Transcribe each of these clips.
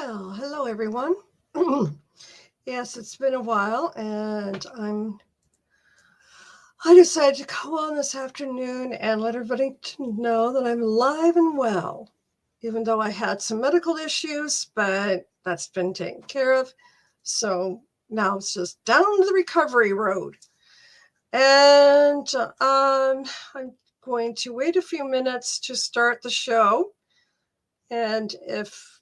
Well, hello everyone. Yes, it's been a while, and I decided to come on this afternoon and let everybody to know that I'm alive and well, even though I had some medical issues, but that's been taken care of. So now it's just down the recovery road. And I'm going to wait a few minutes to start the show. And if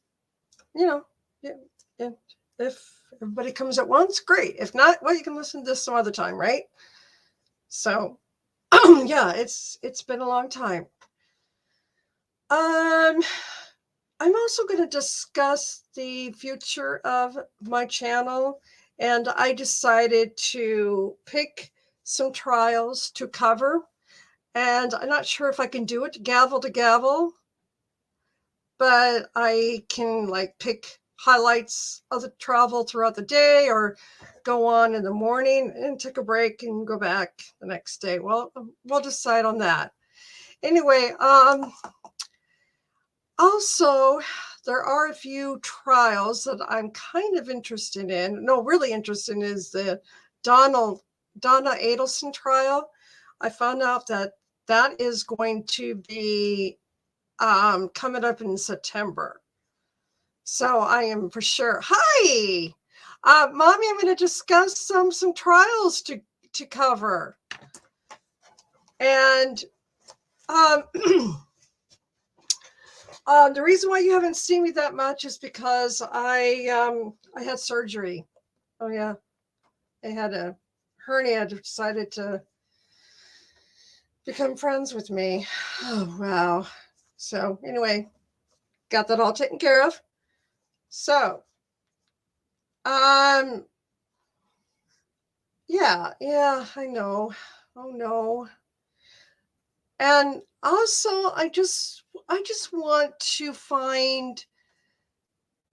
you know, yeah, yeah, if everybody comes at once, great. If not, well, you can listen to this some other time, right? So, yeah, it's been a long time. Um, I'm also going to discuss the future of my channel, and I decided to pick some trials to cover, and I'm not sure if I can do it gavel to gavel, but I can like pick highlights of the travel throughout the day or go on in the morning and take a break and go back the next day. Well, we'll decide on that. Anyway, also there are a few trials that I'm kind of interested in. No, really interested in is the Donna Adelson trial. I found out that that is going to be coming up in September. So I am for sure. Hi, mommy. I'm going to discuss some trials to cover, and um, the reason why you haven't seen me that much is because I had surgery. Oh yeah, I had a hernia. Decided to become friends with me. Oh wow. So anyway, got that all taken care of. So um yeah, I know. Oh no. And also I just want to find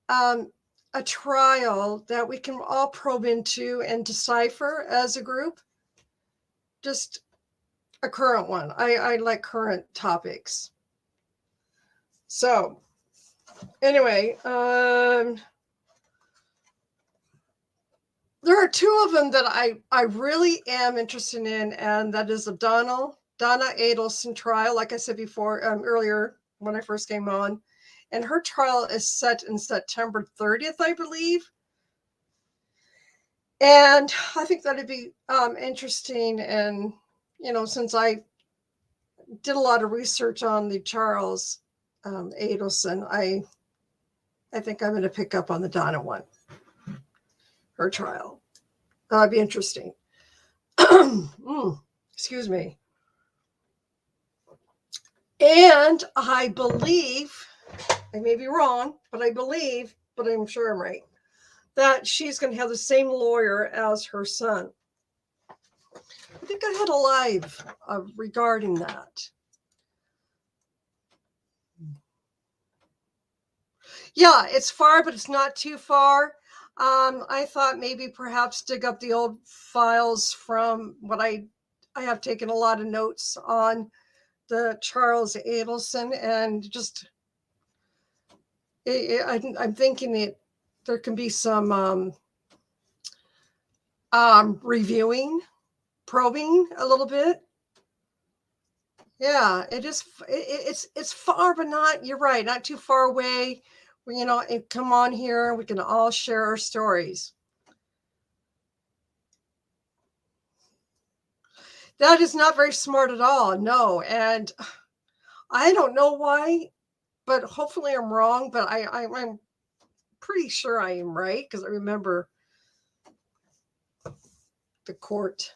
um a trial that we can all probe into and decipher as a group. Just a current one. I like current topics. So anyway, there are two of them that I really am interested in, and that is the Donna Adelson trial. Like I said before, earlier when I first came on, and her trial is set in September 30th, I believe. And I think that'd be interesting. And since I did a lot of research on the Charles Adelson, I think I'm going to pick up on the Donna one, her trial. That'd be interesting. Excuse me. And I believe, I may be wrong, but I believe, but I'm sure I'm right, that she's going to have the same lawyer as her son. I think I had a live regarding that. Yeah, it's far, but it's not too far. I thought maybe perhaps dig up the old files from what I have taken a lot of notes on the Charles Adelson, and just I'm thinking that there can be some reviewing, probing a little bit. Yeah, it's far, but not. You're right, not too far away. Come on here. We can all share our stories. That is not very smart at all. No, and I don't know why, but hopefully I'm wrong. But I'm pretty sure I am right because I remember the court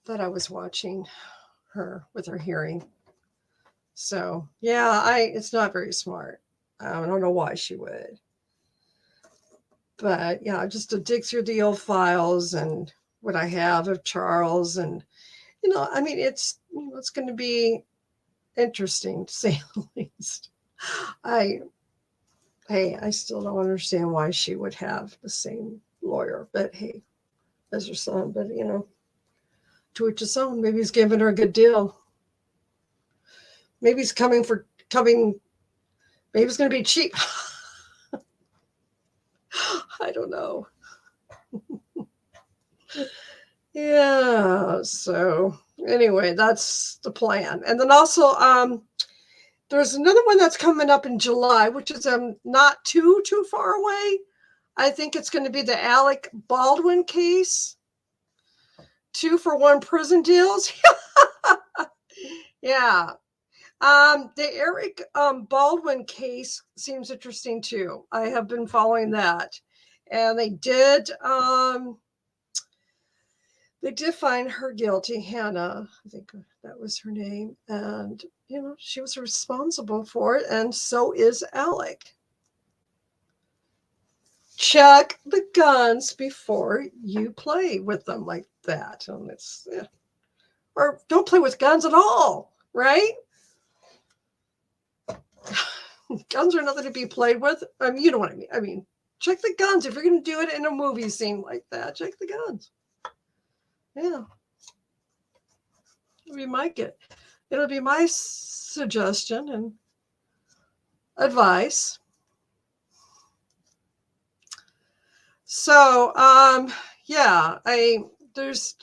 that I was watching her with her hearing. So yeah, it's not very smart. I don't know why she would. But yeah, just to dig through the old files and what I have of Charles, and I mean, it's going to be interesting to say the least. I I still don't understand why she would have the same lawyer, but hey, as her son. But to each his own. Maybe he's giving her a good deal. Maybe he's coming. Maybe it's going to be cheap. I don't know. Yeah. So anyway, that's the plan. And then also, there's another one that's coming up in July, which is not too far away. I think it's going to be the Alec Baldwin case. 2-for-1 prison deals. Yeah. The Eric Baldwin case seems interesting too. I have been following that, and they did find her guilty, Hannah. I think that was her name, and she was responsible for it, and so is Alec. Check the guns before you play with them like that, and or don't play with guns at all, right? Guns are nothing to be played with. I mean, you know what I mean. I mean, check the guns. If you're going to do it in a movie scene like that, check the guns. Yeah. It'll be my suggestion and advice. So, yeah, there's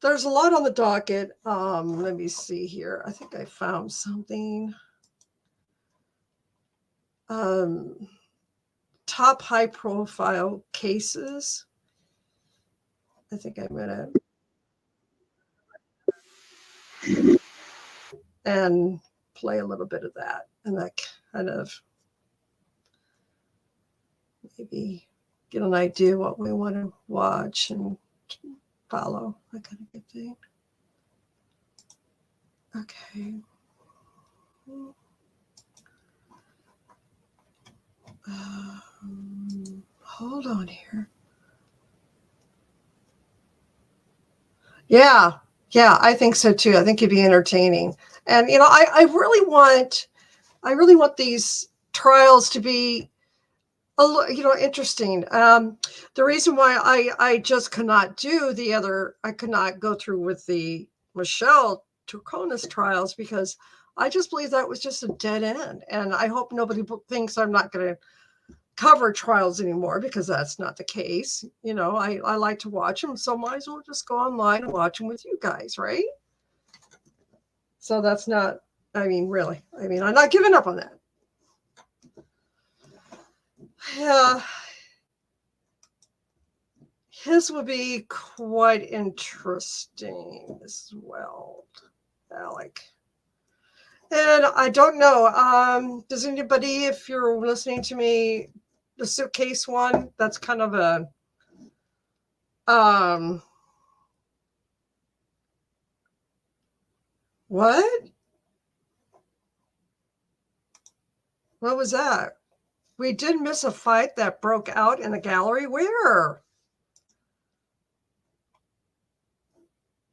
a lot on the docket. Let me see here. I think I found something. Top high profile cases. I think I'm gonna and play a little bit of that, and that kind of maybe get an idea what we want to watch and follow, that kind of good thing. Okay. Hold on here. Yeah, I think so too. I think it'd be entertaining, and I really want these trials to be interesting. The reason why I just could not I could not go through with the Michelle Turconis trials, because I just believe that was just a dead end, and I hope nobody thinks I'm not going to cover trials anymore, because that's not the case. I like to watch them, so might as well just go online and watch them with you guys, right? So that's not, really, I'm not giving up on that. Yeah. His would be quite interesting as well, Alec. And I don't know. Does anybody, if you're listening to me, the suitcase one, that's kind of a what? What was that? We did miss a fight that broke out in the gallery. Where?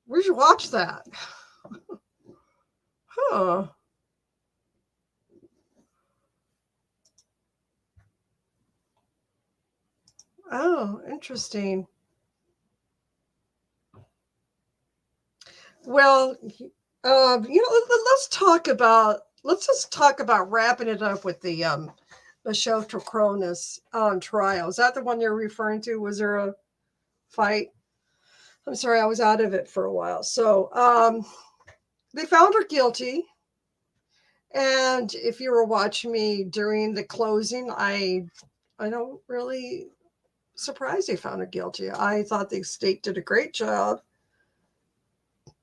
Where'd you watch that? Huh. Oh, interesting. Well, let's just talk about wrapping it up with the Michelle Troconis trial. Is that the one you're referring to? Was there a fight? I'm sorry, I was out of it for a while. So they found her guilty. And if you were watching me during the closing, I don't really surprised they found her guilty. I thought the state did a great job.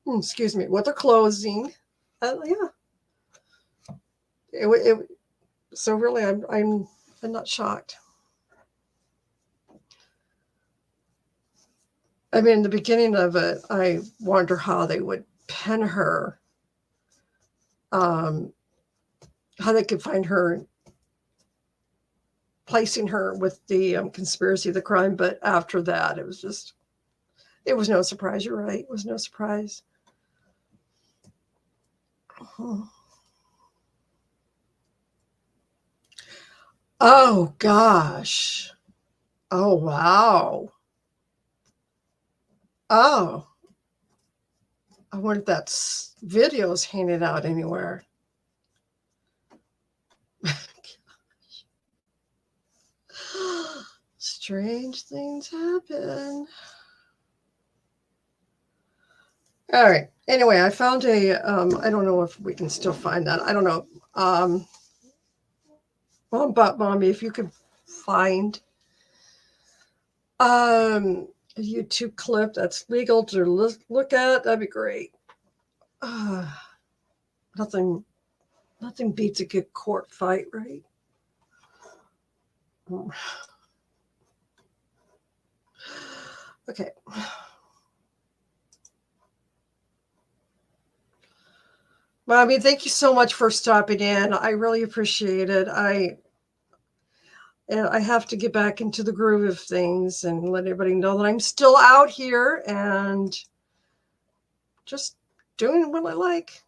Excuse me, with the closing. Yeah. So really, I'm not shocked. I mean, in the beginning of it, I wonder how they would pin her, how they could find her, placing her with the conspiracy of the crime. But after that, it was no surprise. You're right. It was no surprise. Oh, gosh. Oh, wow. Oh, I wonder if that video's hanging out anywhere. Strange things happen. All right. Anyway, I found a, I don't know if we can still find that. I don't know. Well, but Mommy, if you could find a YouTube clip that's legal to look at, that'd be great. Nothing beats a good court fight, right? Okay. Mommy, thank you so much for stopping in. I really appreciate it. I have to get back into the groove of things and let everybody know that I'm still out here and just doing what I like.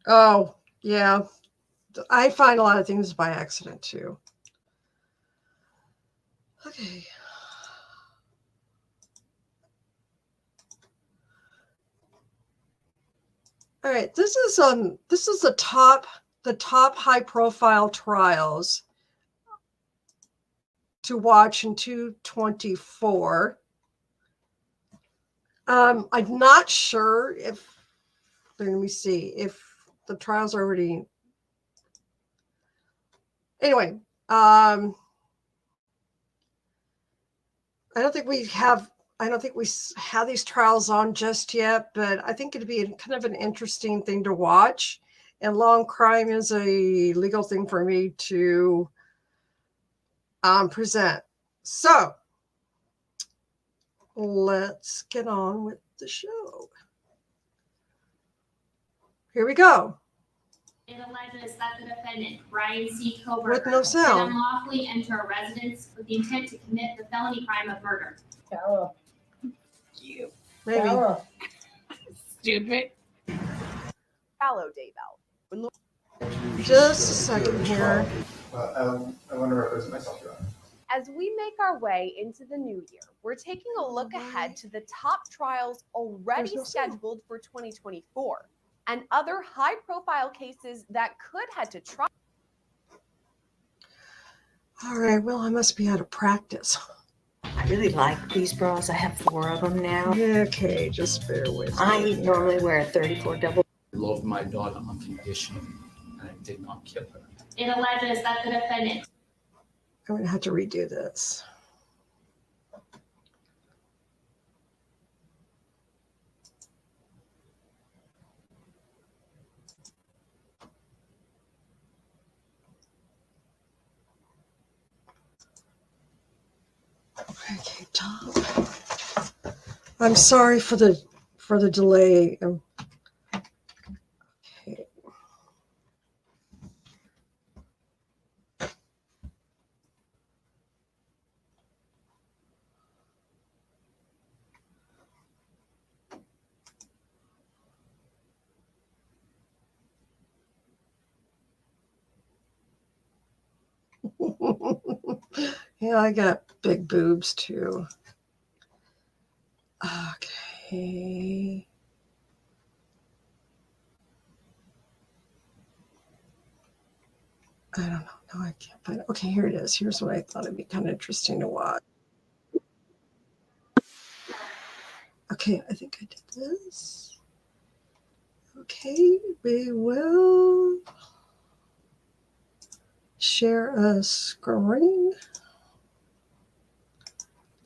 Oh, yeah. I find a lot of things by accident too. Okay. All right, this is the top high profile trials to watch in 2024. I'm not sure if, let me see if the trials are already. Anyway, I don't think we have these trials on just yet, but I think it'd be kind of an interesting thing to watch. And long crime is a legal thing for me to present. So let's get on with the show. Here we go. It alleges that the defendant, Brian C. Coburger, with no sound, did unlawfully enter a residence with the intent to commit the felony crime of murder. Carol. You. Maybe. Carol. Stupid. Hello, Daybell. Just a second here. I want to represent myself, Your Honor. As we make our way into the new year, we're taking a look ahead to the top trials already scheduled for 2024 and other high-profile cases that could head to trial. All right, well, I must be out of practice. I really like these bras. I have 4 of them now. Okay, just bear with me. I normally wear a 34 double. I loved my daughter unconditionally, and I did not kill her. It alleges that the defendant. I'm going to have to redo this. Okay, Tom. I'm sorry for the delay. Okay. Yeah, I got big boobs too. Okay. I don't know. No, I can't find it. Okay, here it is. Here's what I thought it'd be kind of interesting to watch. Okay, I think I did this. Okay, we will share a screen.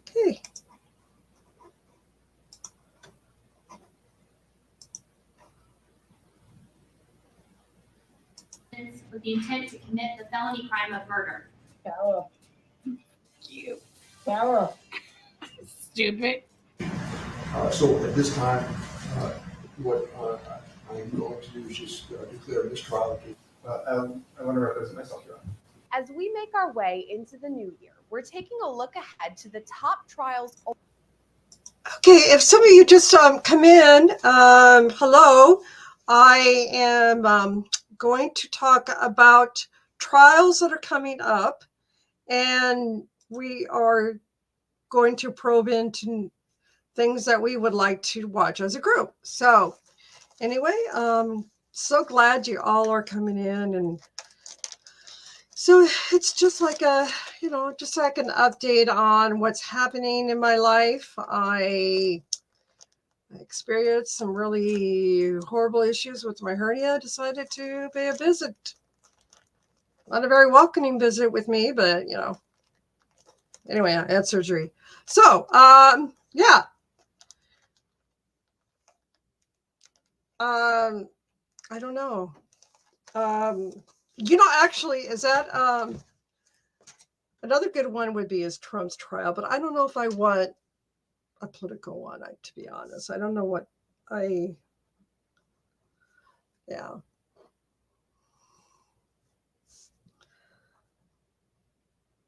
Okay. With the intent to commit the felony crime of murder. Carol. You. Carol. Stupid. So at this time, what I'm going to do is just declare this trial. I want to represent myself, Your Honor. As we make our way into the new year, we're taking a look ahead to the top trials. Okay, if some of you just come in, hello. I am going to talk about trials that are coming up, and we are going to probe into things that we would like to watch as a group. So anyway, so glad you all are coming in, and So it's just like just like an update on what's happening in my life. I experienced some really horrible issues with my hernia. Decided to pay a visit. Not a very welcoming visit with me, but anyway, I had surgery. So, yeah. I don't know. Actually, is that another good one would be is Trump's trial, but I don't know if I want a political one, to be honest. I don't know what yeah.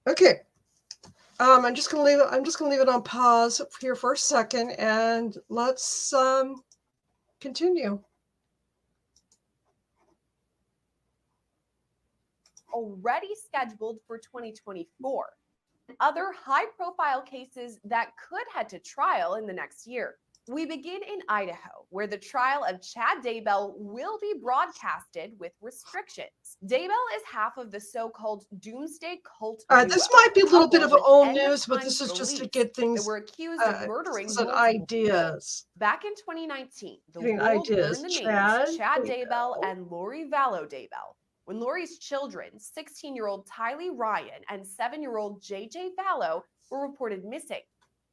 Okay. I'm just gonna leave it on pause here for a second, and let's continue. Already scheduled for 2024. Other high-profile cases that could head to trial in the next year. We begin in Idaho, where the trial of Chad Daybell will be broadcasted with restrictions. Daybell is half of the so-called doomsday cult duo. This might be a little bit of old news, but end-of-times this is just to beliefs get things. That were accused of murdering some multiple ideas. people. Back in 2019, the Getting world ideas. learned the Chad names Chad Daybell. Daybell and Lori Vallow Daybell when Lori's children, 16-year-old Tylee Ryan and 7-year-old JJ Vallow, were reported missing.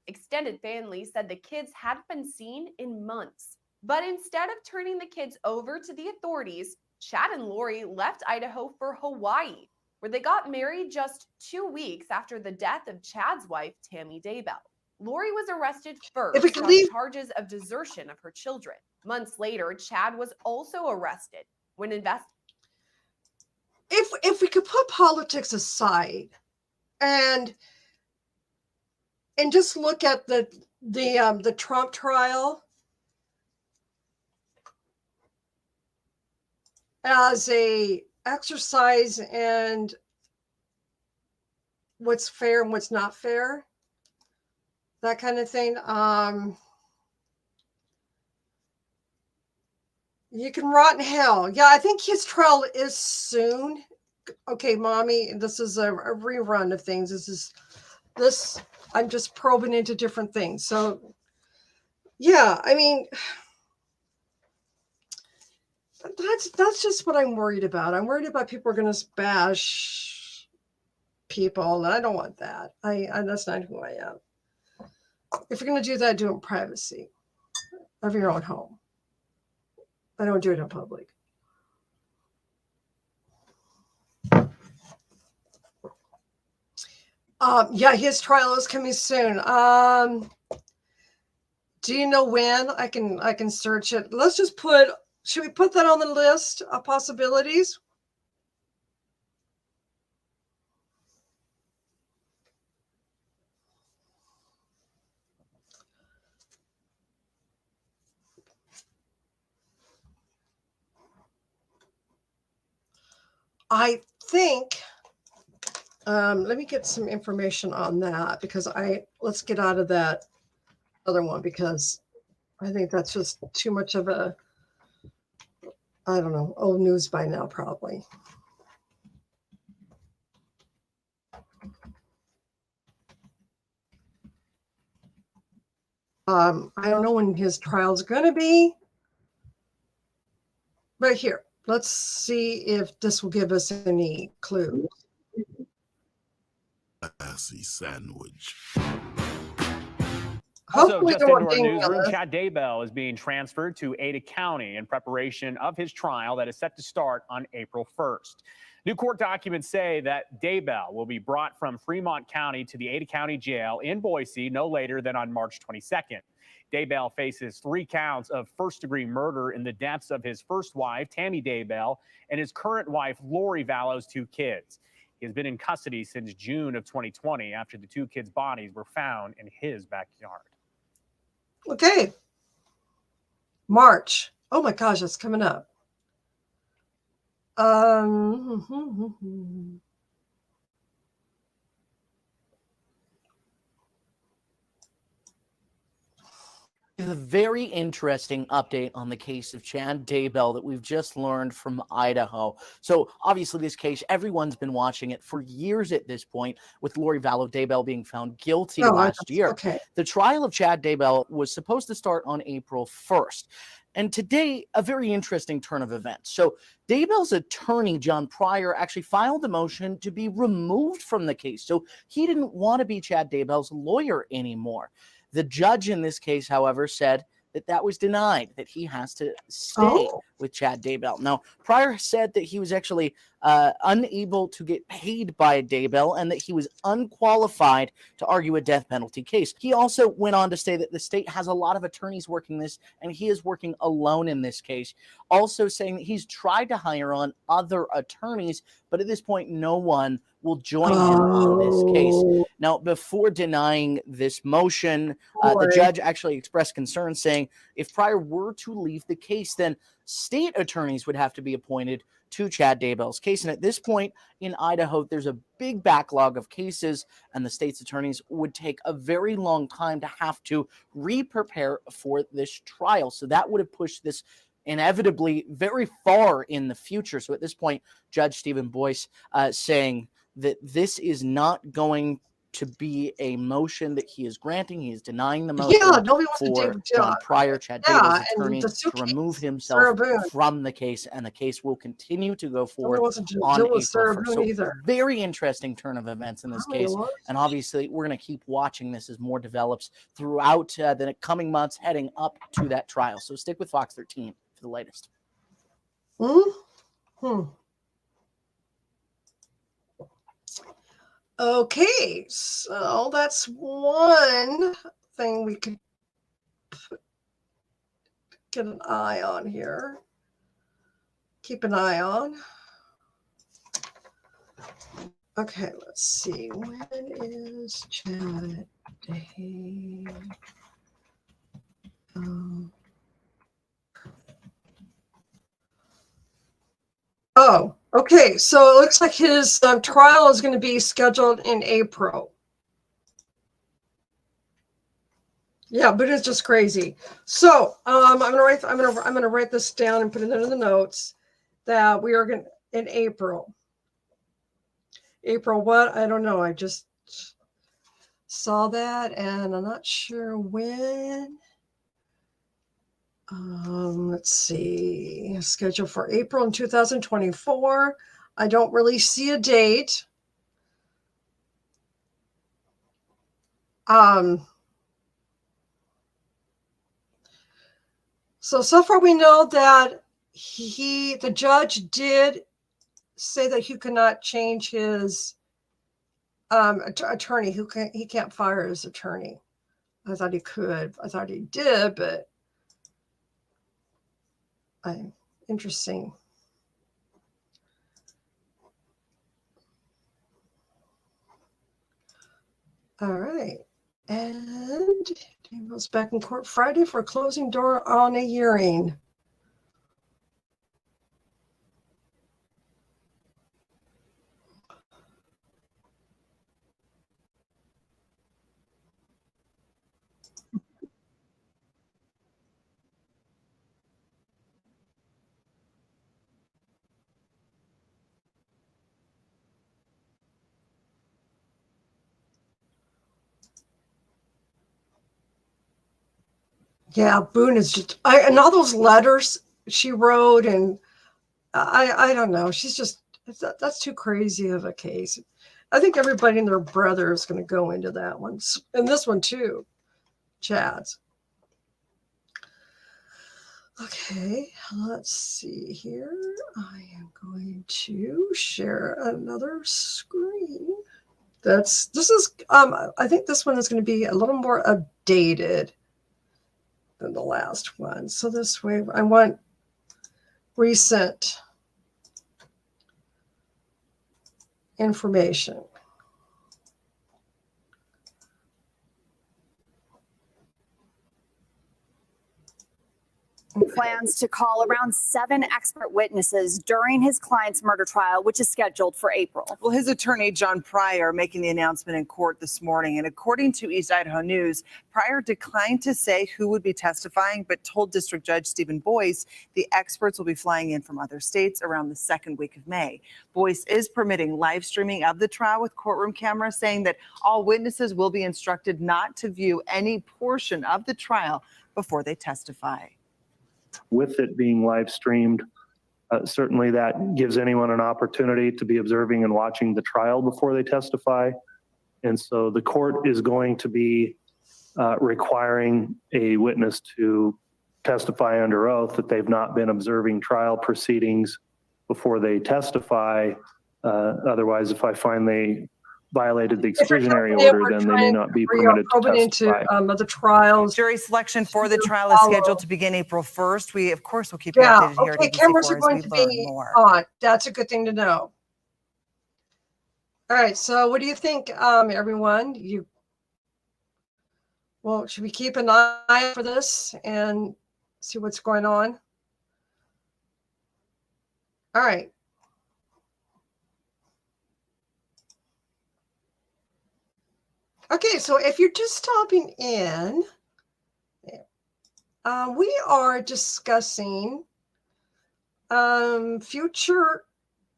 Extended family said the kids hadn't been seen in months. But instead of turning the kids over to the authorities, Chad and Lori left Idaho for Hawaii, where they got married just 2 weeks after the death of Chad's wife, Tammy Daybell. Lori was arrested first on charges of desertion of her children. Months later, Chad was also arrested when If we could put politics aside and just look at the Trump trial as a exercise and what's fair and what's not fair, that kind of thing. You can rot in hell. Yeah, I think his trial is soon. Okay, mommy, this is a rerun of things. This I'm just probing into different things. So yeah, I mean, that's just what I'm worried about. I'm worried about people are going to bash people, and I don't want that. I that's not who I am. If you're going to do that, do it in privacy of your own home. I don't do it in public. Yeah, his trial is coming soon. Do you know when? I can search it. Let's just should we put that on the list of possibilities? I think, let me get some information on that because let's get out of that other one because I think that's just too much of a, I don't know, old news by now, probably. I don't know when his trial's going to be, but here, let's see if this will give us any clues. Classy sandwich. Also, just into our newsroom, Chad Daybell is being transferred to Ada County in preparation of his trial that is set to start on April 1st. New court documents say that Daybell will be brought from Fremont County to the Ada County Jail in Boise no later than on March 22nd. Daybell faces 3 counts of first-degree murder in the deaths of his first wife, Tammy Daybell, and his current wife, Lori Vallow's 2 kids. He has been in custody since June of 2020 after the 2 kids' bodies were found in his backyard. Okay. March. Oh my gosh, that's coming up. A very interesting update on the case of Chad Daybell that we've just learned from Idaho. So obviously this case, everyone's been watching it for years at this point, with Lori Vallow Daybell being found guilty last year. Okay. The trial of Chad Daybell was supposed to start on April 1st. And today, a very interesting turn of events. So Daybell's attorney, John Pryor, actually filed a motion to be removed from the case. So he didn't want to be Chad Daybell's lawyer anymore. The judge in this case, however, said that that was denied, that he has to stay with Chad Daybell. Now, Pryor said that he was actually unable to get paid by Daybell and that he was unqualified to argue a death penalty case. He also went on to say that the state has a lot of attorneys working this and he is working alone in this case. Also saying that he's tried to hire on other attorneys, but at this point, no one will join him on this case. Now, before denying this motion, the judge actually expressed concern, saying if Pryor were to leave the case, then state attorneys would have to be appointed to Chad Daybell's case. And at this point in Idaho, there's a big backlog of cases, and the state's attorneys would take a very long time to have to re-prepare for this trial. So that would have pushed this inevitably very far in the future. So at this point, Judge Stephen Boyce saying that this is not going to be a motion that he is granting. He is denying the motion for John Pryor, Chad Daybell's attorney, to remove himself from the case, and the case will continue to go forward on April 1st. So very interesting turn of events in this case, and obviously we're going to keep watching this as more develops throughout the coming months heading up to that trial. So stick with Fox 13 for the latest. Okay, so that's one thing we could get an eye on here. Keep an eye on. Okay, let's see. When is Chad Day? Oh, okay. So it looks like his trial is going to be scheduled in April. Yeah, but it's just crazy. So I'm gonna write this down and put it into the notes that we are going in April. April what? I don't know. I just saw that and I'm not sure when. Let's see. Schedule for April in 2024. I don't really see a date. So far we know that the judge did say that he could not change his attorney. He can't fire his attorney. I thought he could. I thought he did, but interesting. All right. And Daybell's back in court Friday for closing door on a hearing. Yeah, Boone is just, and all those letters she wrote, and I don't know. She's just, that's too crazy of a case. I think everybody and their brother is going to go into that one, and this one too, Chad's. Okay, let's see here. I am going to share another screen. I think this one is going to be a little more updated than the last one. So this way I want recent information. plans to call around 7 expert witnesses during his client's murder trial, which is scheduled for April. Well, his attorney, John Pryor, making the announcement in court this morning. And according to East Idaho News, Pryor declined to say who would be testifying, but told District Judge Stephen Boyce the experts will be flying in from other states around the second week of May. Boyce is permitting live streaming of the trial with courtroom cameras, saying that all witnesses will be instructed not to view any portion of the trial before they testify. With it being live streamed, certainly that gives anyone an opportunity to be observing and watching the trial before they testify. And so the court is going to be requiring a witness to testify under oath that they've not been observing trial proceedings before they testify. Otherwise, if I find they violated the exclusionary order, then they may not be permitted to testify. Into the trials. Jury selection for the trial is scheduled to begin April 1st. We, of course, will keep you updated here at Okay, ABC4 cameras are as going we to learn be more. on. That's a good thing to know. All right, so what do you think, everyone? Well, should we keep an eye out for this and see what's going on? All right. Okay, so if you're just stopping in, we are discussing future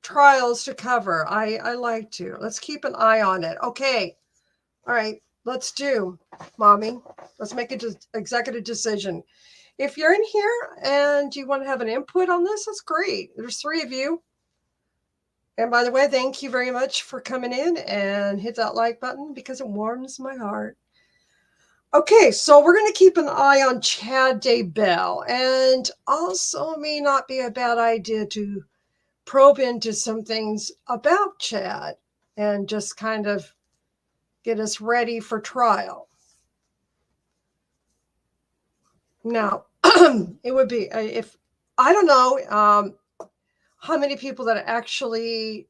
trials to cover. I like to. Let's keep an eye on it. Okay. All right. Let's do, Mommy. Let's make an executive decision. If you're in here and you want to have an input on this, that's great. There's 3 of you. And by the way, thank you very much for coming in, and hit that like button because it warms my heart. Okay, so we're going to keep an eye on Chad Daybell, and also it may not be a bad idea to probe into some things about Chad and just kind of get us ready for trial. Now, it would be, if I don't know how many people that actually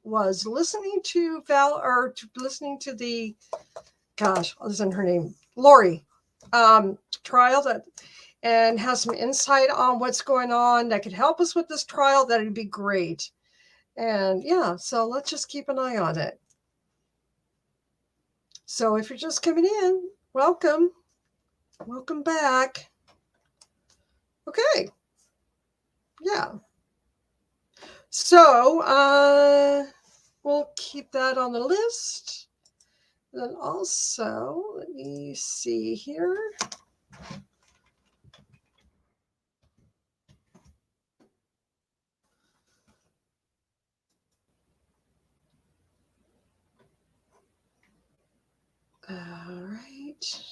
was listening to listening to the, gosh, what is her name? Lori trial, that and has some insight on what's going on that could help us with this trial, that'd be great. And yeah, so let's just keep an eye on it. So if you're just coming in, welcome. Welcome back. Okay. Yeah. So we'll keep that on the list. Then also, let me see here. All right.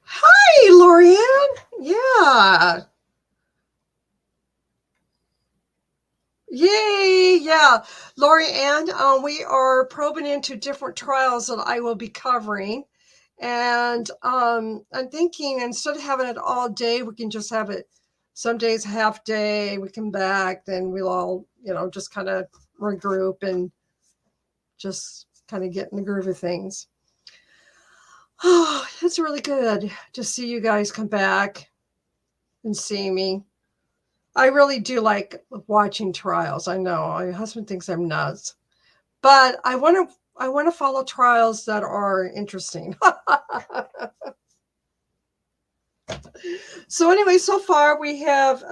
Hi, Lorianne. Yeah. Yay. Yeah. Lorianne, we are probing into different trials that I will be covering. And I'm thinking instead of having it all day, we can just have it some days half day. We come back, then we'll all, just kind of regroup and just kind of get in the groove of things. Oh, it's really good to see you guys come back and see me. I really do like watching trials. I know my husband thinks I'm nuts, but I want to follow trials that are interesting. So anyway, so far we have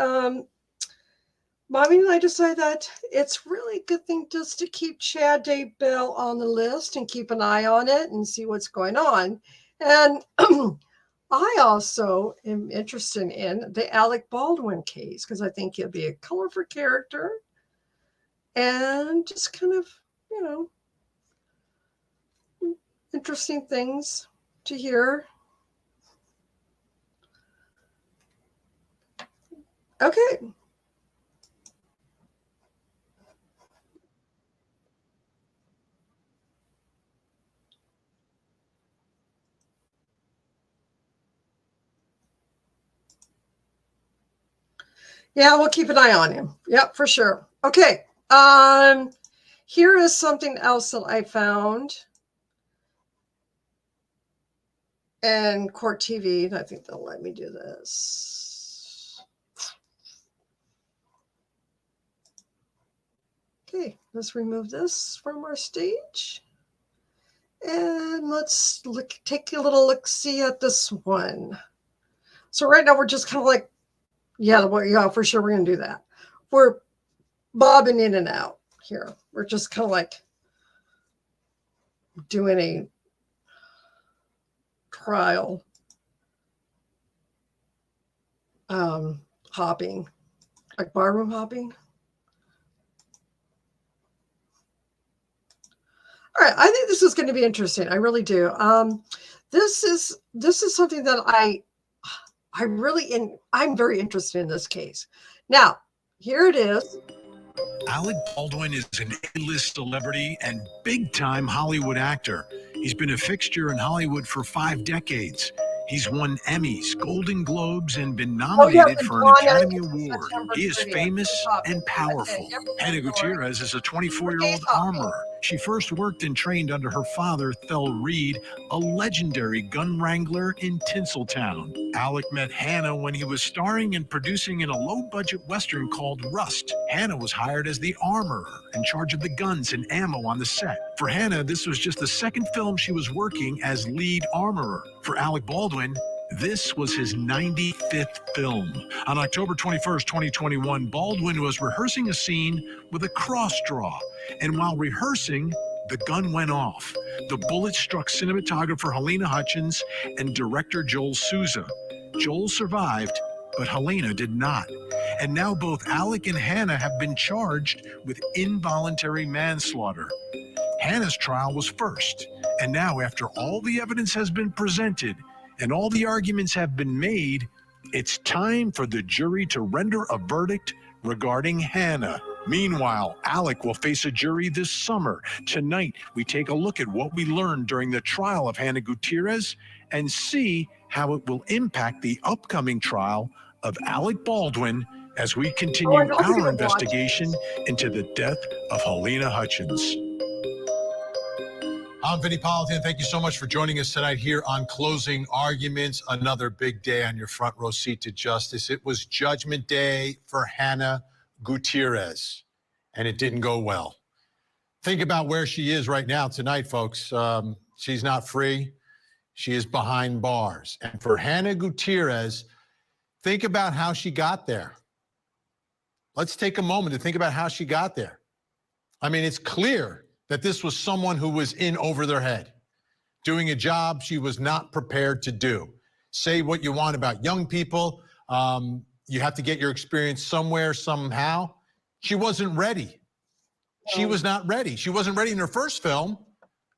Mommy and I decided that it's really a good thing just to keep Chad Daybell on the list and keep an eye on it and see what's going on. And I also am interested in the Alec Baldwin case because I think he'll be a colorful character and just kind of, interesting things to hear. Okay. Yeah, we'll keep an eye on him. Yep, for sure. Okay. Here is something else that I found in Court TV, and I think they'll let me do this. Okay, let's remove this from our stage. And let's take a little look-see at this one. So right now we're just kind of like, yeah, for sure we're going to do that. We're bobbing in and out here. We're just kind of like doing a trial hopping, like barroom hopping. All right, I think this is going to be interesting. I really do. This is something that I'm very interested in this case. Now, here it is. Alec Baldwin is an A-list celebrity and big-time Hollywood actor. He's been a fixture in Hollywood for 5 decades. He's won Emmys, Golden Globes, and been nominated for an Academy Award. He is famous and powerful. Hannah Gutierrez is a 24-year-old armorer. She first worked and trained under her father, Thel Reed, a legendary gun wrangler in Tinseltown. Alec met Hannah when he was starring and producing in a low-budget Western called Rust. Hannah was hired as the armorer, in charge of the guns and ammo on the set. For Hannah, this was just the second film she was working as lead armorer. For Alec Baldwin, this was his 95th film. On October 21st, 2021, Baldwin was rehearsing a scene with a cross draw. And while rehearsing, the gun went off. The bullet struck cinematographer Helena Hutchins and director Joel Souza. Joel survived, but Helena did not. And now both Alec and Hannah have been charged with involuntary manslaughter. Hannah's trial was first. And now, after all the evidence has been presented and all the arguments have been made, it's time for the jury to render a verdict regarding Hannah. Meanwhile, Alec will face a jury this summer. Tonight, we take a look at what we learned during the trial of Hannah Gutierrez and see how it will impact the upcoming trial of Alec Baldwin as we continue our investigation into the death of Helena Hutchins. I'm Vinny Politan. Thank you so much for joining us tonight here on Closing Arguments. Another big day on your front row seat to justice. It was Judgment Day for Hannah Gutierrez, and it didn't go well. Think about where she is right now tonight, folks. She's not free. She is behind bars. And for Hannah Gutierrez, think about how she got there. Let's take a moment to think about how she got there. I mean, it's clear that this was someone who was in over their head, doing a job she was not prepared to do. Say what you want about young people. You have to get your experience somewhere, somehow. She wasn't ready. She was not ready. She wasn't ready in her first film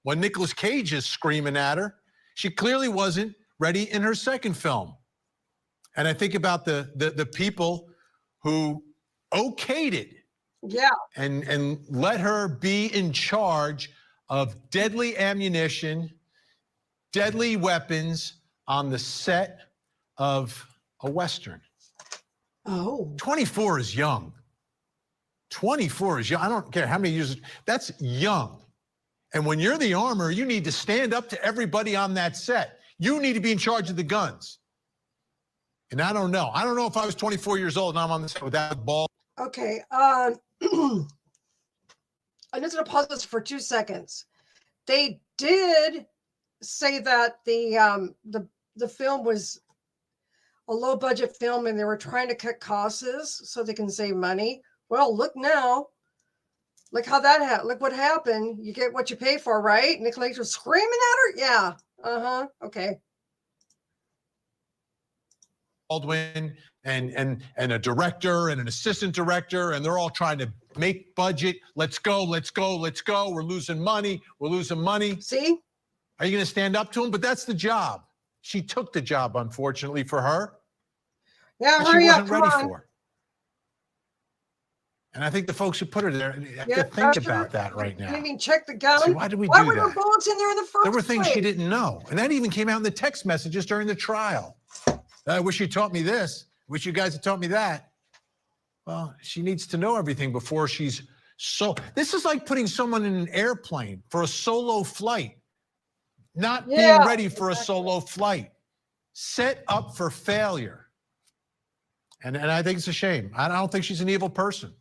when Nicolas Cage is screaming at her. She clearly wasn't ready in her second film. And I think about the people who okayed it. Yeah. And let her be in charge of deadly ammunition, deadly weapons on the set of a Western. Oh. 24 is young. 24 is young. I don't care how many years. That's young. And when you're the armorer, you need to stand up to everybody on that set. You need to be in charge of the guns. And I don't know. I don't know if I was 24 years old and I'm on the set with that ball. Okay. I'm just going to pause this for 2 seconds. They did say that the film was a low budget film and they were trying to cut costs so they can save money. Well, look now. Look how that happened. Look what happened. You get what you pay for, right? Nicolas was screaming at her. Yeah. Uh-huh. Okay. Baldwin and a director and an assistant director, and they're all trying to make budget. Let's go, let's go, let's go. We're losing money. We're losing money. See? Are you going to stand up to him? But that's the job. She took the job, unfortunately, for her. Yeah, hurry up, come on. She wasn't ready for. And I think the folks who put her there have to think about that right now. You mean check the gun? See, why did we do Why that? were there bullets in there in the first There were things place? she didn't know. And that even came out in the text messages during the trial. I wish you taught me this. Wish you guys had taught me that. Well, she needs to know everything before this is like putting someone in an airplane for a solo flight, not being ready for a solo flight, set up for failure. And I think it's a shame. I don't think she's an evil person.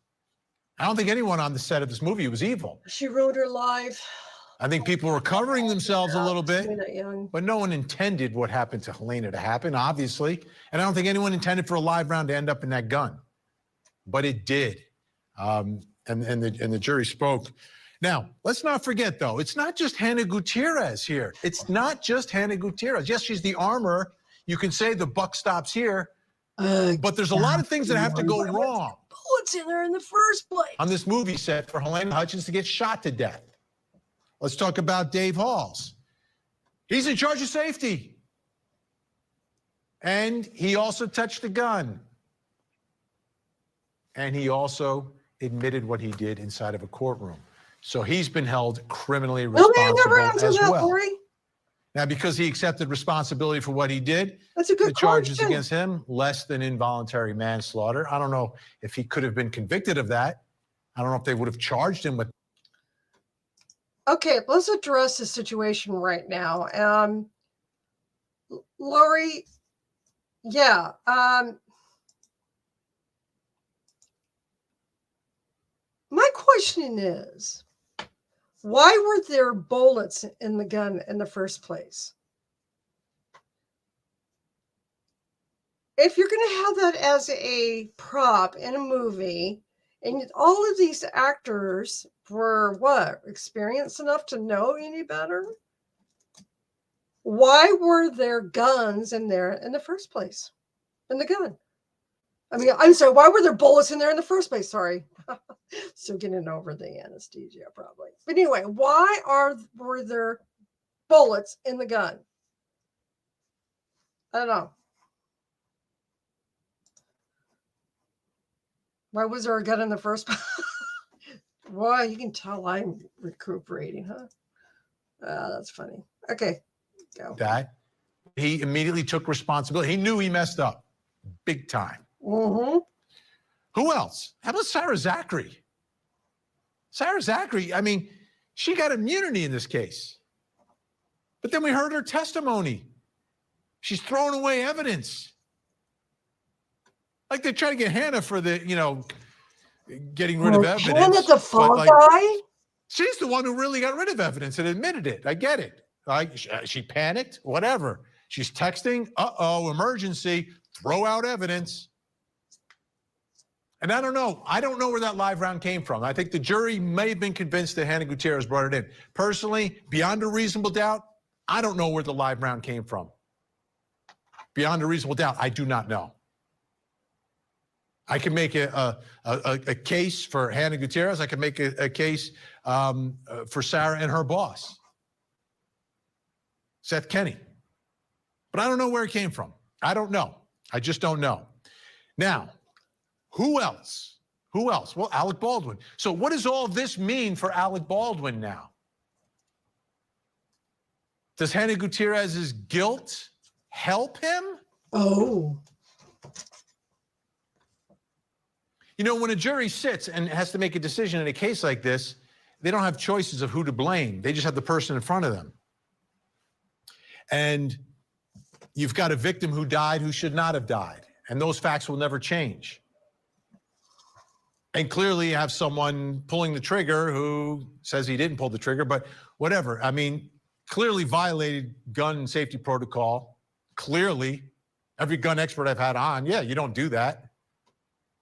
I don't think anyone on the set of this movie was evil. She ruined her life. I think people were covering themselves a little bit, That young. but no one intended what happened to Helena to happen, obviously. And I don't think anyone intended for a live round to end up in that gun, but it did. And the jury spoke. Now, let's not forget, though, it's not just Hannah Gutierrez here. It's not just Hannah Gutierrez. Yes, she's the armor. You can say the buck stops here, but there's a lot of things that have to go wrong. Bullets in there in the first place. On this movie set for Helena Hutchins to get shot to death. Let's talk about Dave Halls. He's in charge of safety. And he also touched the gun. And he also admitted what he did inside of a courtroom. So he's been held criminally responsible as well. Lori. Now, because he accepted responsibility for what he did, That's a good the charges question. against him, less than involuntary manslaughter. I don't know if he could have been convicted of that. I don't know if they would have charged him with. Okay, let's address the situation right now. Lori, yeah. My question is, why were there bullets in the gun in the first place? If you're going to have that as a prop in a movie, and all of these actors were what, experienced enough to know any better? Why were there guns in there in the first place? In the gun. I mean, I'm sorry, why were there bullets in there in the first place? Sorry. Still getting over the anesthesia, probably. But anyway, why were there bullets in the gun? I don't know. Why was there a gun in the first place? Well, you can tell I'm recuperating, huh? That's funny. Okay, go. That he immediately took responsibility. He knew he messed up big time. Mm-hmm. Who else? How about Sarah Zachary? Sarah Zachary, I mean, she got immunity in this case. But then we heard her testimony. She's throwing away evidence. Like they're trying to get Hannah for the, getting rid of evidence. Hannah the fall guy? She's the one who really got rid of evidence and admitted it. I get it. She panicked, whatever. She's texting, emergency, throw out evidence. And I don't know. I don't know where that live round came from. I think the jury may have been convinced that Hannah Gutierrez brought it in. Personally, beyond a reasonable doubt, I don't know where the live round came from. Beyond a reasonable doubt, I do not know. I can make a case for Hannah Gutierrez. I can make a case for Sarah and her boss, Seth Kenney. But I don't know where it came from. I don't know. I just don't know. Now, who else? Who else? Well, Alec Baldwin. So what does all this mean for Alec Baldwin now? Does Hannah Gutierrez's guilt help him? Oh. When a jury sits and has to make a decision in a case like this, they don't have choices of who to blame. They just have the person in front of them. And you've got a victim who died who should not have died. And those facts will never change. And clearly you have someone pulling the trigger who says he didn't pull the trigger, but whatever. I mean, clearly violated gun safety protocol. Clearly, every gun expert I've had on, you don't do that.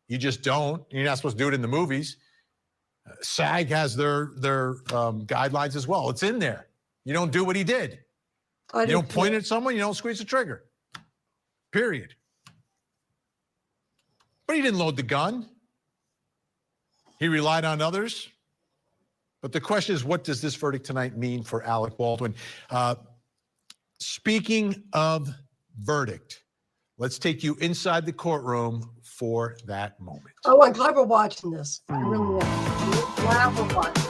You just don't. You're not supposed to do it in the movies. SAG has their guidelines as well. It's in there. You don't do what he did. You don't point at someone. You don't squeeze the trigger. Period. But he didn't load the gun. He relied on others. But the question is, what does this verdict tonight mean for Alec Baldwin? Speaking of verdict, let's take you inside the courtroom for that moment. Oh, I'm glad we're watching this. I really am. Glad we're watching.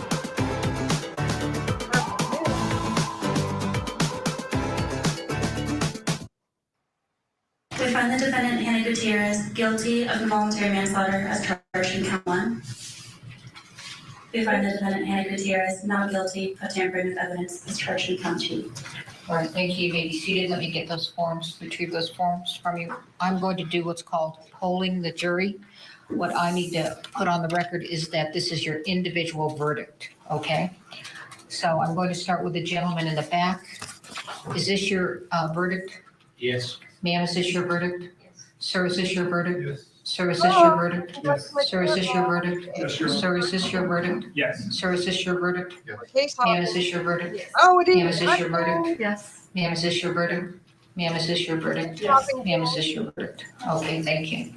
They find the defendant Hannah Gutierrez guilty of involuntary manslaughter as charged in count 1. We find the defendant Hannah Gutierrez not guilty of tampering with evidence as charged in count 2. All right, thank you. You may be seated. Let me get those forms, retrieve those forms from you. I'm going to do what's called polling the jury. What I need to put on the record is that this is your individual verdict, okay? So I'm going to start with the gentleman in the back. Is this your verdict? Yes. Ma'am, is this your verdict? Sir, is this your verdict? Yes. Sir, is this your verdict? Yes. Sir, is this your verdict? Yes, Your Honor. Sir, is this your verdict? Yes. Sir, is this your verdict? Case Ma'am, is this your verdict? Oh, it Ma'am, is. is this your verdict? Yes. Ma'am, is this your verdict? Ma'am, is this your verdict? Yes. Ma'am, is this your verdict? Okay, thank you.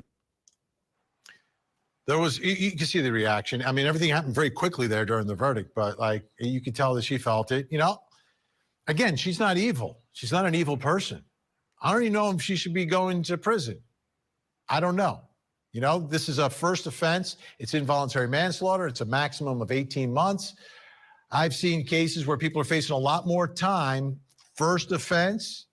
There was, you can see the reaction. I mean, everything happened very quickly there during the verdict, but like you could tell that she felt it. You know, again, she's not evil. She's not an evil person. I don't even know if she should be going to prison. I don't know. You know, this is a first offense. It's involuntary manslaughter. It's a maximum of 18 months. I've seen cases where people are facing a lot more time. First offense,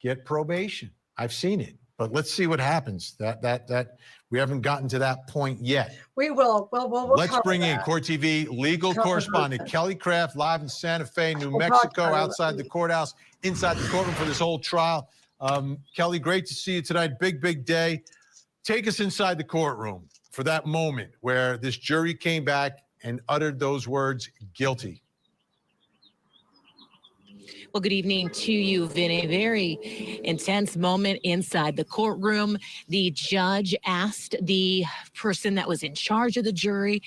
get probation. I've seen it, but let's see what happens. That we haven't gotten to that point yet. We will. We'll Let's bring in Court TV legal correspondent Kelly Craft, live in Santa Fe, New Mexico, outside the courthouse, inside the courtroom for this whole trial. Kelly, great to see you tonight. Big day. Take us inside the courtroom for that moment where this jury came back and uttered those words, guilty. Well, good evening to you, Vinny. Very intense moment inside the courtroom. The judge asked the person that was in charge of the jury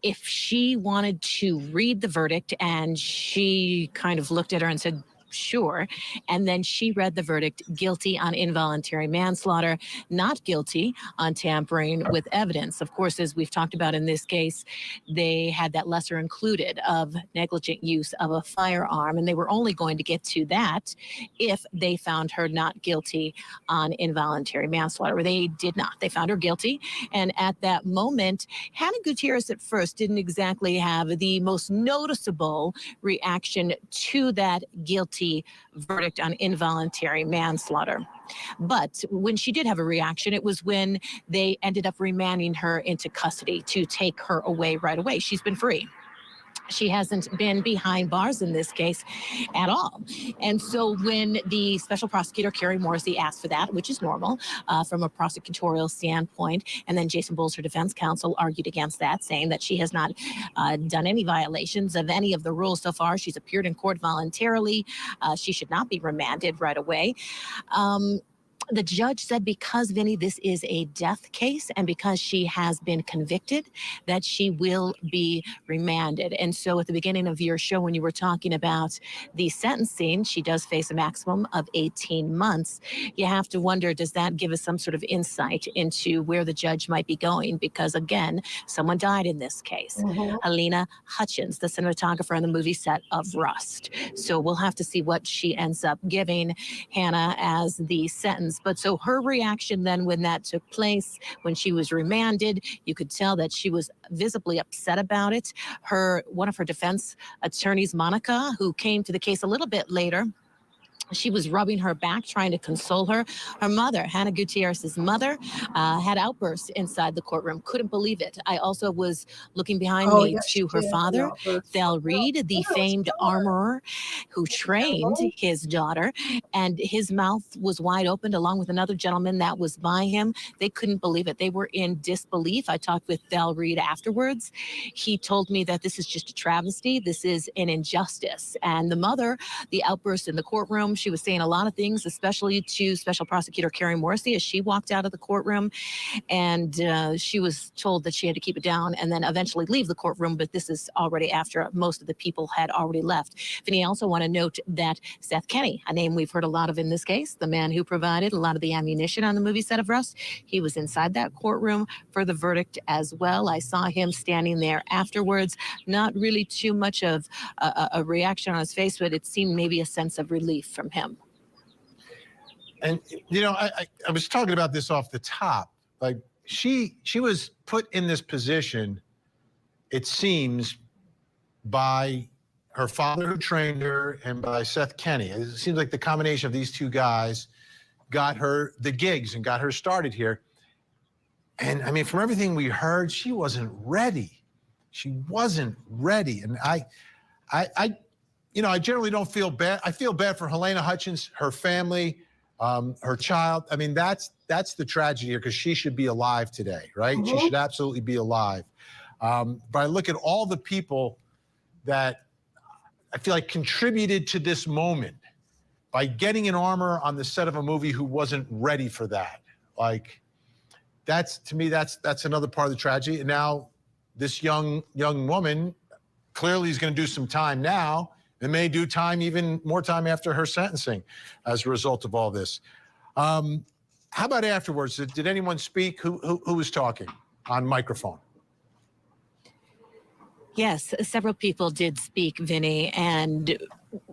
if she wanted to read the verdict, and she kind of looked at her and said, sure. And then she read the verdict: guilty on involuntary manslaughter, not guilty on tampering with evidence. Of course, as we've talked about in this case, they had that lesser included of negligent use of a firearm, and they were only going to get to that if they found her not guilty on involuntary manslaughter. They did not. They found her guilty. And at that moment, Hannah Gutierrez at first didn't exactly have the most noticeable reaction to that guilty verdict on involuntary manslaughter. But when she did have a reaction, it was when they ended up remanding her into custody to take her away right away. She's been free. She hasn't been behind bars in this case at all. And so when the special prosecutor, Carrie Morrissey, asked for that, which is normal from a prosecutorial standpoint, and then Jason Bowles, her defense counsel, argued against that, saying that she has not done any violations of any of the rules so far. She's appeared in court voluntarily. She should not be remanded right away. The judge said because, Vinny, this is a death case and because she has been convicted, that she will be remanded. And so at the beginning of your show, when you were talking about the sentencing, she does face a maximum of 18 months. You have to wonder, does that give us some sort of insight into where the judge might be going? Because, again, someone died in this case. Helena Hutchins, the cinematographer on the movie set of Rust. So we'll have to see what she ends up giving Hannah as the sentence. But so her reaction then when that took place, when she was remanded, you could tell that she was visibly upset about it. One of her defense attorneys, Monica, who came to the case a little bit later, she was rubbing her back, trying to console her. Her mother, Hannah Gutierrez's mother, had outbursts inside the courtroom. Couldn't believe it. I also was looking behind me to her father, Thel Reed, the famed armorer who trained his daughter, and his mouth was wide open along with another gentleman that was by him. They couldn't believe it. They were in disbelief. I talked with Thel Reed afterwards. He told me that this is just a travesty. This is an injustice. And the mother, the outburst in the courtroom, she was saying a lot of things, especially to Special Prosecutor Carrie Morrissey as she walked out of the courtroom. And she was told that she had to keep it down and then eventually leave the courtroom. But this is already after most of the people had already left. Vinny, I also want to note that Seth Kenney, a name we've heard a lot of in this case, the man who provided a lot of the ammunition on the movie set of Rust, he was inside that courtroom for the verdict as well. I saw him standing there afterwards, not really too much of a reaction on his face, but it seemed maybe a sense of relief from him. And, you know, I was talking about this off the top. Like, she was put in this position, it seems, by her father who trained her and by Seth Kenney. It seems like the combination of these two guys got her the gigs and got her started here. And I mean, from everything we heard, she wasn't ready. She wasn't ready. And I generally don't feel bad. I feel bad for Helena Hutchins, her family, her child. I mean, that's the tragedy here, because she should be alive today, right? She should absolutely be alive. But I look at all the people that I feel like contributed to this moment by getting in armor on the set of a movie who wasn't ready for that. Like, to me, that's another part of the tragedy. And now this young woman clearly is going to do some time now, and may do time, even more time after her sentencing as a result of all this. How about afterwards? Did anyone speak? Who was talking on microphone? Yes, several people did speak, Vinny. And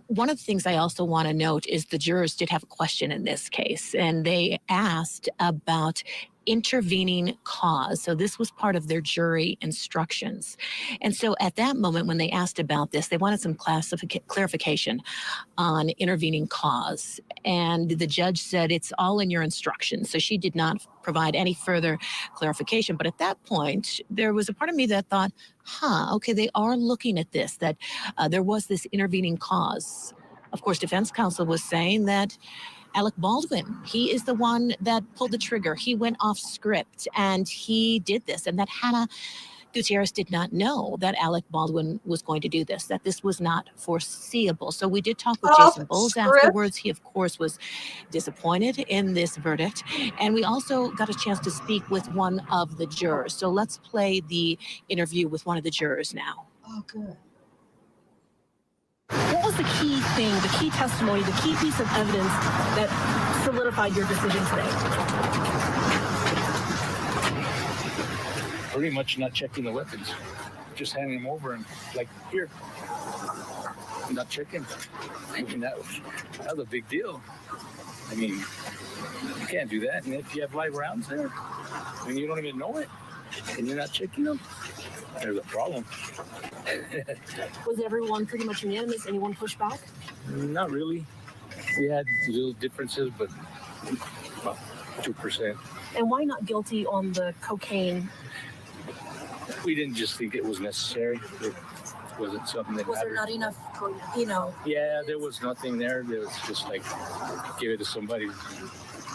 one of the things I also want to note is the jurors did have a question in this case, and they asked about intervening cause. So this was part of their jury instructions. And so at that moment, when they asked about this, they wanted some clarification on intervening cause. And the judge said, it's all in your instructions. So she did not provide any further clarification. But at that point, there was a part of me that thought, okay, they are looking at this, that there was this intervening cause. Of course, defense counsel was saying that Alec Baldwin, he is the one that pulled the trigger. He went off script and he did this, and that Hannah Gutierrez did not know that Alec Baldwin was going to do this, that this was not foreseeable. So we did talk with Jason Bowles afterwards. He, of course, was disappointed in this verdict. And we also got a chance to speak with one of the jurors. So let's play the interview with one of the jurors now. Oh, good. What was the key thing, the key testimony, the key piece of evidence that solidified your decision today? Pretty much not checking the weapons, just handing them over and like, here, not checking. I mean, that was a big deal. I mean, you can't do that. And if you have live rounds there, and you don't even know it, and you're not checking them, there's a problem. Was everyone pretty much unanimous? Anyone push back? Not really. We had little differences, but about 2%. And why not guilty on the cocaine? We didn't just think it was necessary. It wasn't something that Was there not enough, Yeah, there was nothing there. There was just like, give it to somebody.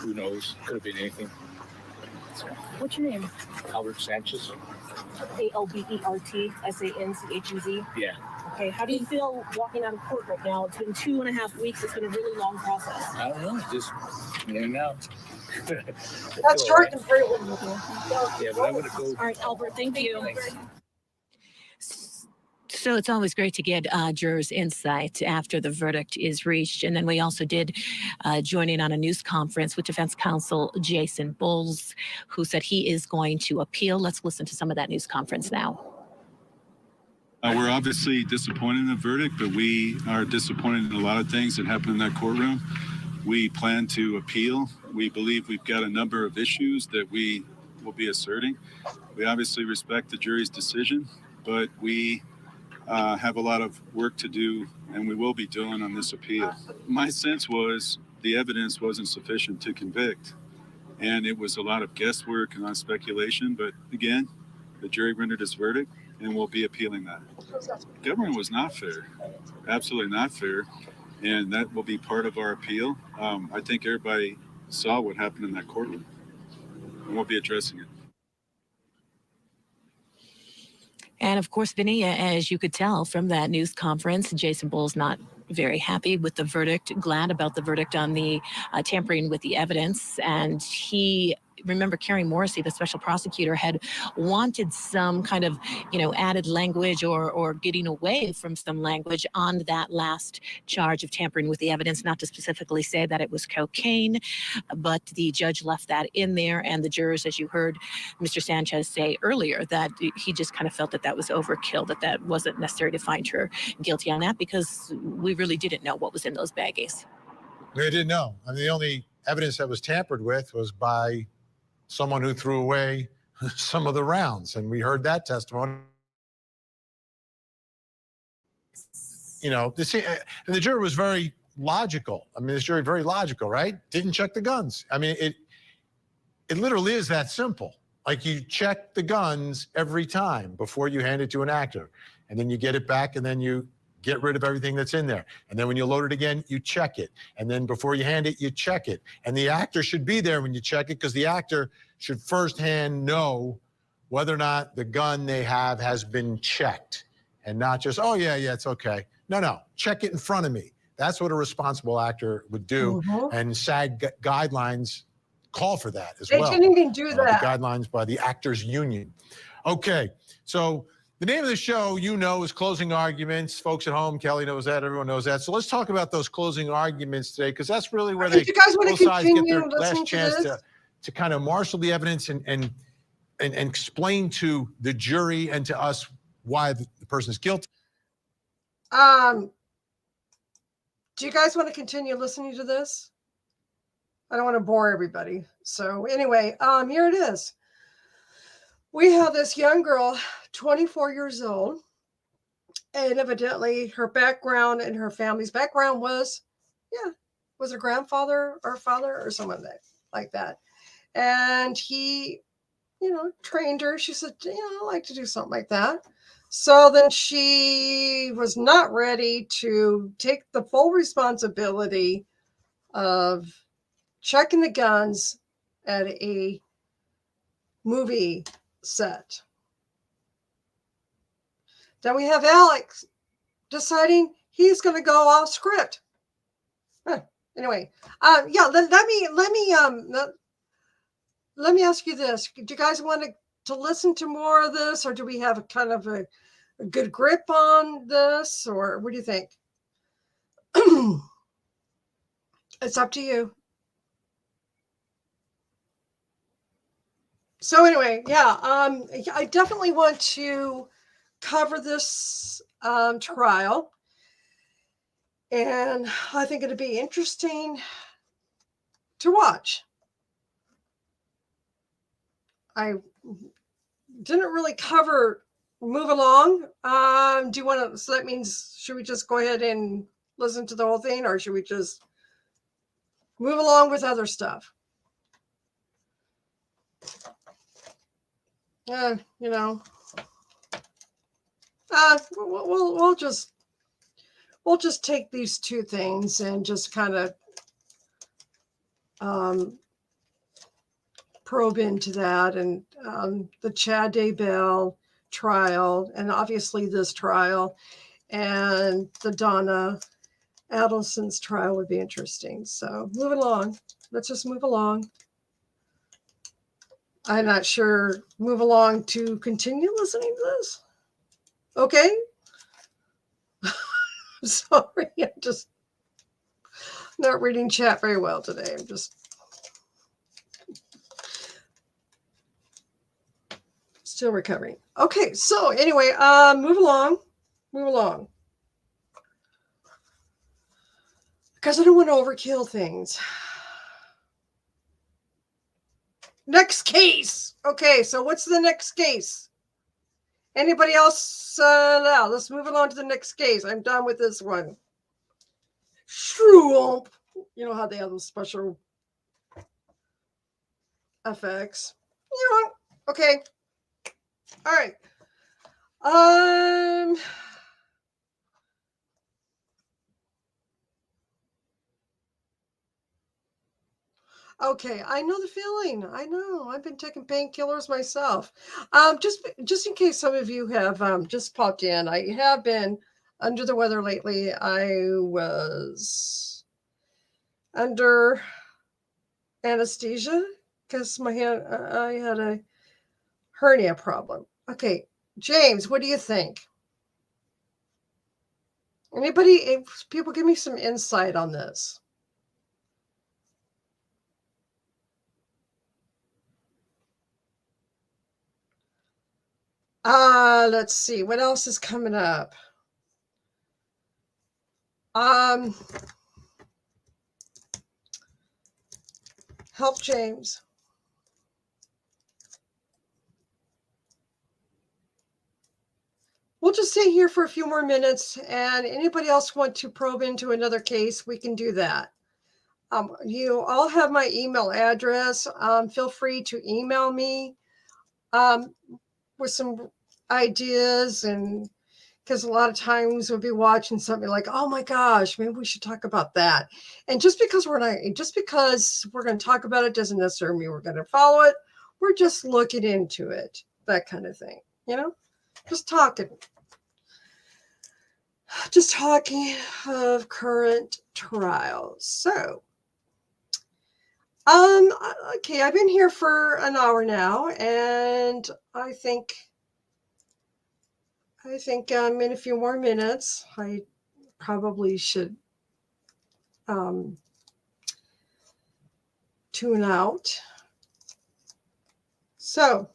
Who knows? Could have been anything. So, What's your name? Albert Sanchez. ALBERT SANCHEZ. Yeah. Okay, how do you feel walking out of court right now? It's been 2.5 weeks. It's been a really long process. I don't know. Just in and out. That's Jordan Freeland. Yeah, but I would go. All right, Albert, thank you. Thanks. So it's always great to get jurors' insight after the verdict is reached. And then we also did join in on a news conference with defense counsel Jason Bowles, who said he is going to appeal. Let's listen to some of that news conference now. We're obviously disappointed in the verdict, but we are disappointed in a lot of things that happened in that courtroom. We plan to appeal. We believe we've got a number of issues that we will be asserting. We obviously respect the jury's decision, but we have a lot of work to do, and we will be doing on this appeal. My sense was the evidence wasn't sufficient to convict, and it was a lot of guesswork and a lot of speculation. But again, the jury rendered its verdict, and we'll be appealing that. Government was not fair, absolutely not fair, and that will be part of our appeal. I think everybody saw what happened in that courtroom, and we'll be addressing it. And of course, Vinny, as you could tell from that news conference, Jason Bowles not very happy with the verdict, glad about the verdict on the tampering with the evidence. And he, remember, Carrie Morrissey, the special prosecutor, had wanted some kind of, added language or getting away from some language on that last charge of tampering with the evidence, not to specifically say that it was cocaine, but the judge left that in there. And the jurors, as you heard Mr. Sanchez say earlier, that he just kind of felt that that was overkill, that wasn't necessary to find her guilty on that, because we really didn't know what was in those baggies. We didn't know. I mean, the only evidence that was tampered with was by someone who threw away some of the rounds, and we heard that testimony. And the jury was very logical. I mean, this jury very logical, right? Didn't check the guns. I mean, it literally is that simple. Like you check the guns every time before you hand it to an actor, and then you get it back, and then you get rid of everything that's in there. And then when you load it again, you check it. And then before you hand it, you check it. And the actor should be there when you check it, because the actor should firsthand know whether or not the gun they have has been checked, and not just, oh, yeah, it's okay. No, check it in front of me. That's what a responsible actor would do. And SAG guidelines call for that as They well. didn't even do The that. guidelines by the Actors Union. Okay, so the name of the show, is Closing Arguments. Folks at home, Kelly knows that, everyone knows that. So let's talk about those closing arguments today, because that's really where If you guys want both to sides get continue their listening last to chance this, to kind of marshal the evidence and explain to the jury and to us why the person is guilty. do you guys want to continue listening to this? I don't want to bore everybody. So anyway, here it is. We have this young girl, 24 years old, and evidently her background and her family's background was her grandfather or father or someone like that. And he, trained her. She said, I like to do something like that. So then she was not ready to take the full responsibility of checking the guns at a movie set. Then we have Alex deciding he's going to go off script. Anyway, let me ask you this: do you guys want to listen to more of this, or do we have a kind of a good grip on this, or what do you think? It's up to you. So anyway, I definitely want to cover this trial, and I think it'd be interesting to watch. I didn't really cover Move Along. Do you want to, so that means, should we just go ahead and listen to the whole thing, or should we just move along with other stuff? We'll just take these two things and just kind of probe into that, and the Chad Daybell trial, and obviously this trial, and the Donna Adelson's trial would be interesting. So moving along. Let's just move along. I'm not sure. Move along to continue listening to this. Okay. I'm sorry. I'm just not reading chat very well today. I'm just still recovering. Okay. So anyway, move along. Because I don't want to overkill things. Next case. Okay, so what's the next case? Anybody else? Now, let's move along to the next case. I'm done with this one. Shroomp. You know how they have those special effects. Okay. All right. Okay, I know the feeling. I know. I've been taking painkillers myself. Just in case some of you have just popped in, I have been under the weather lately. I was under anesthesia because I had a hernia problem. Okay, James, what do you think? People give me some insight on this. Let's see. What else is coming up? Help James. we'll just stay here for a few more minutes, and anybody else want to probe into another case, we can do that. You all have my email address. Feel free to email me with some ideas, and because a lot of times we'll be watching something like, oh my gosh, maybe we should talk about that. And just because we're going to talk about it doesn't necessarily mean we're going to follow it. We're just looking into it, that kind of thing, just talking of current trials. So, okay, I've been here for an hour now, and I think in a few more minutes, I probably should tune out. So,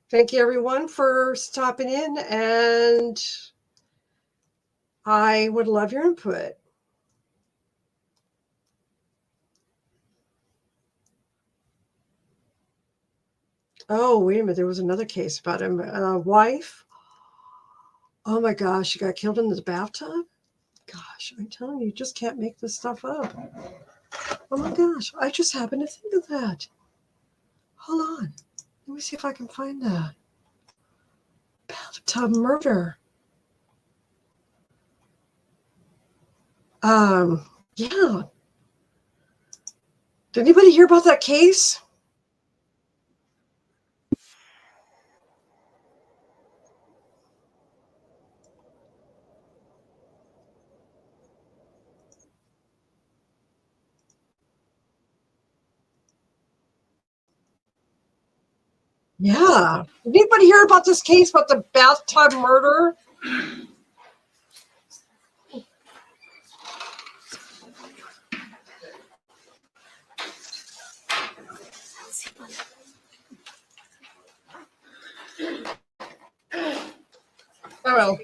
thank you everyone for stopping in, and I would love your input. Oh, wait a minute. There was another case about him. Wife. Oh my gosh, she got killed in the bathtub? Gosh, I'm telling you, you just can't make this stuff up. Oh my gosh, I just happened to think of that. Hold on. Let me see if I can find that. Bathtub murder. Yeah. Did anybody hear about that case? Yeah. Did anybody hear about this case about the bathtub murder? Oh well.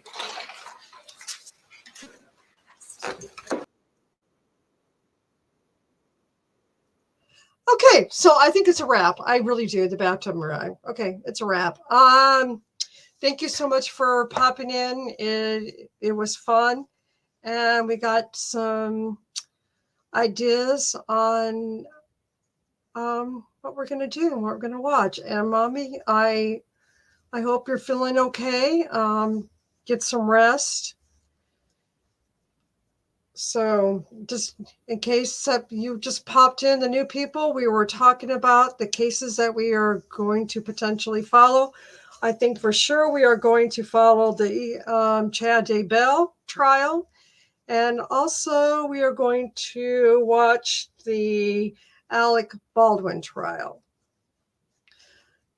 Okay, so I think it's a wrap. I really do. The bathtub murder. Okay, it's a wrap. Thank you so much for popping in. It was fun, and we got some ideas on what we're gonna do and what we're gonna watch. And mommy, I hope you're feeling okay. Get some rest. So just in case you just popped in, the new people, we were talking about the cases that we are going to potentially follow. I think for sure we are going to follow the Chad Daybell trial. And also we are going to watch the Alec Baldwin trial.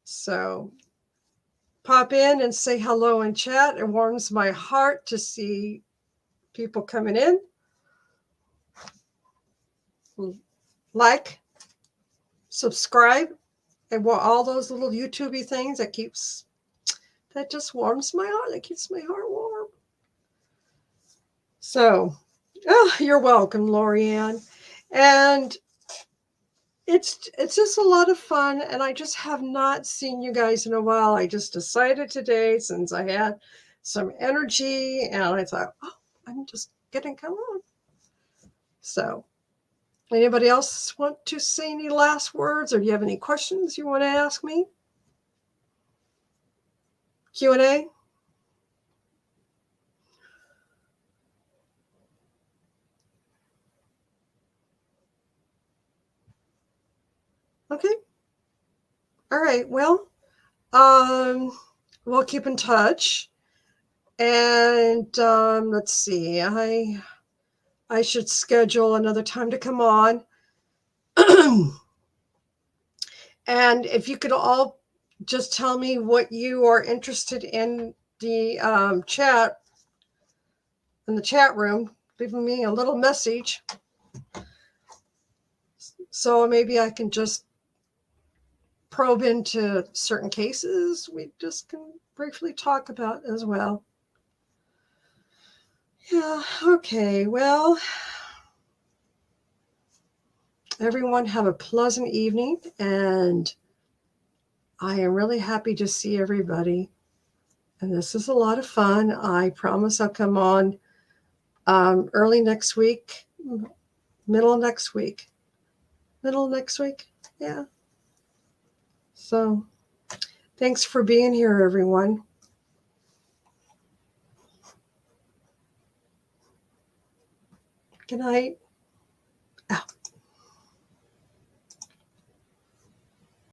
So pop in and say hello in chat. It warms my heart to see people coming in. Like, subscribe, and all those little YouTubey things that just warms my heart. That keeps my heart warm. So, you're welcome, Lorianne. And it's just a lot of fun, and I just have not seen you guys in a while. I just decided today, since I had some energy, and I thought, I'm just getting come on. So, anybody else want to say any last words, or do you have any questions you want to ask me? Q&A? Okay. All right. Well, we'll keep in touch. And let's see. I should schedule another time to come on. And if you could all just tell me what you are interested in the chat, in the chat room, leaving me a little message. So maybe I can just probe into certain cases we just can briefly talk about as well. Yeah, okay, well, everyone have a pleasant evening, and I am really happy to see everybody. And this is a lot of fun. I promise I'll come on early next week, middle of next week. Yeah. So thanks for being here, everyone. Good night.